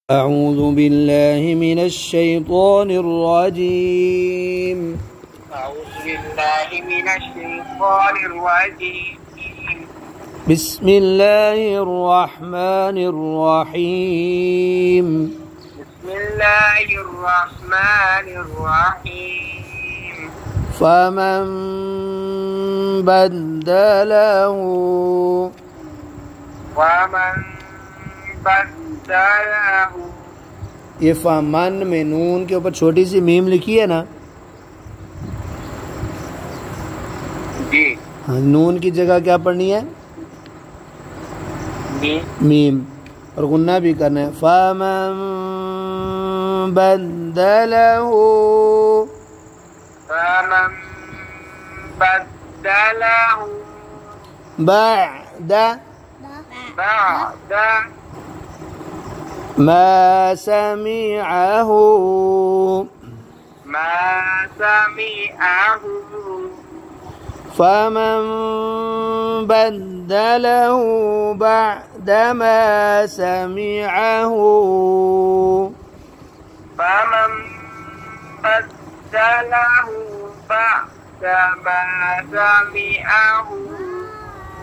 أعوذ بالله من الشيطان الرجيم. أعوذ بالله من الشيطان الرجيم. بسم الله الرحمن الرحيم. بسم الله الرحمن الرحيم. فمن بدله ये फमन में नून के ऊपर छोटी सी मीम लिखी है ना जी। हाँ, नून की जगह क्या पढ़नी है? मीम। और गुन्ना भी करना है। फमन बदलहु بعد ما سمعه فمن بدله بعد ما سمعه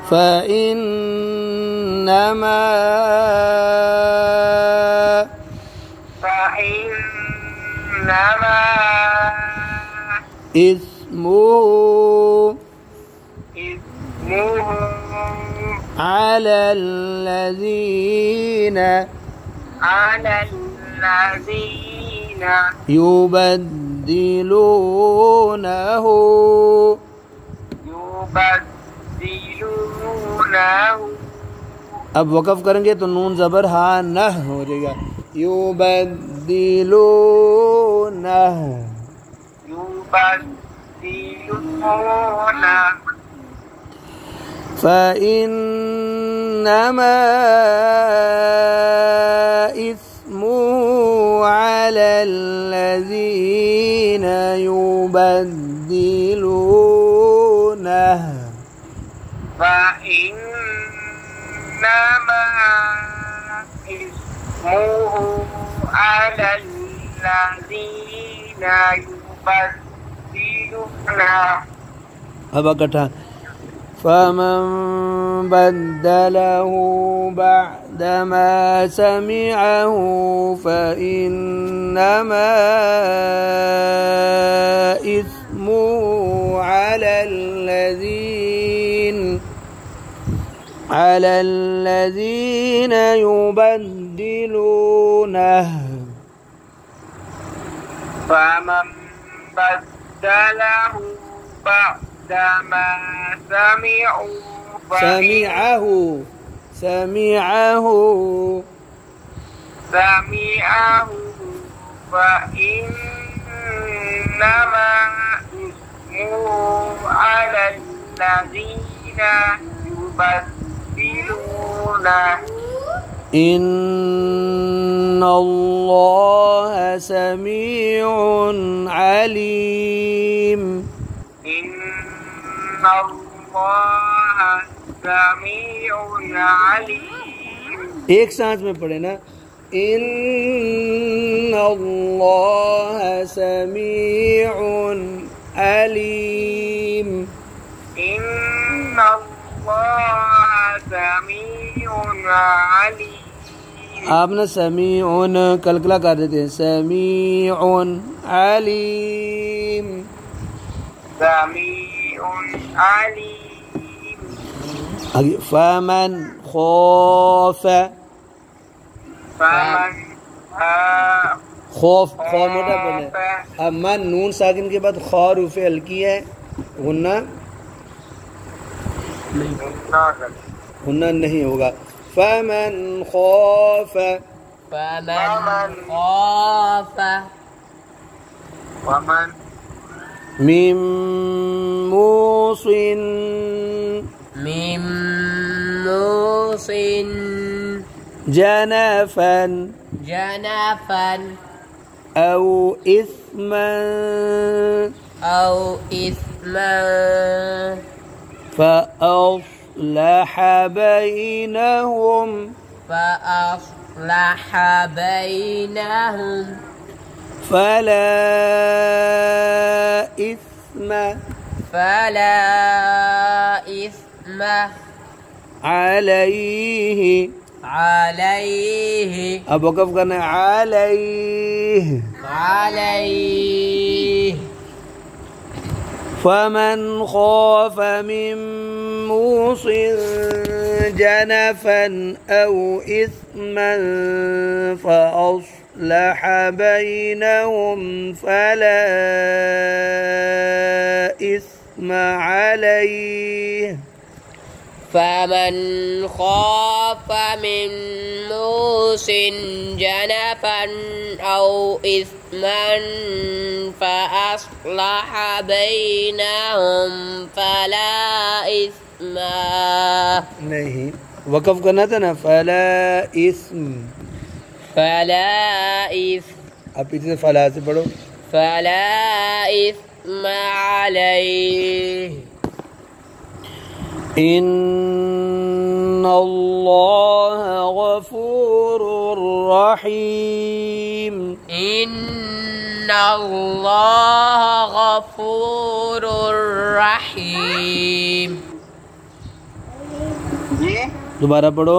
فإنما إثمه على الذين يبدلونه अब वक़फ़ करेंगे तो नून ज़बर हा नह हो जाएगा। युबद्दिलूनह فإنما إثمه على الذين يبدلونه अब इकट्ठा فمن بدله بعدما سمعه فإنما إثمه على الذين يبدلونه فمن بدله بعدما سمعه فإنما إثمه على الذين يبدلونه إن الله سميع عليم. إن الله سميع عليम. एक सांस में पढ़े ना। إن الله سميع عليم. إن الله سميع عليم. आप ना समीउन कलकला कर देते हैं। समीउन अलीम। समीउन अलीम। आगे फमन खौफ खौफ खौ मोटा पढ़ना है। अब मन नून साकिन के बाद खौ रूफे हल्की है। गुन्ना नहीं होगा। फमन खौफ मिन मूसिन जनफन أو إثما فأصلح بينهم أصلح بينهم فلا إثم عليه अब वक़फ़ करना है अलैह فمن خاف من موص جنفا أو إثما فأصلح بينهم فلا إثم عليه فمن خاف من موص جنفا أو إثما فأصلح بينهم فلا إثم नहीं वक़फ़ करना था ना फला इस्म आप पीछे से फला से पढ़ो फला इस्म अलैह इन्नल्लाह गफूरुर रहीम इन्नल्लाह गफूरुर रहीम दोबारा पढ़ो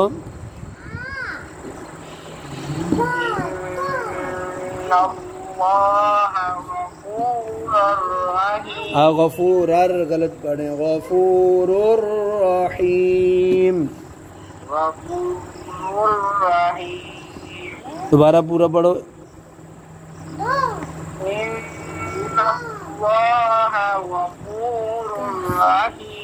गफूर गलत पढ़े गफूरुर रहीम दोबारा पूरा पढ़ो इन्नल्लाह गफूरुर रहीम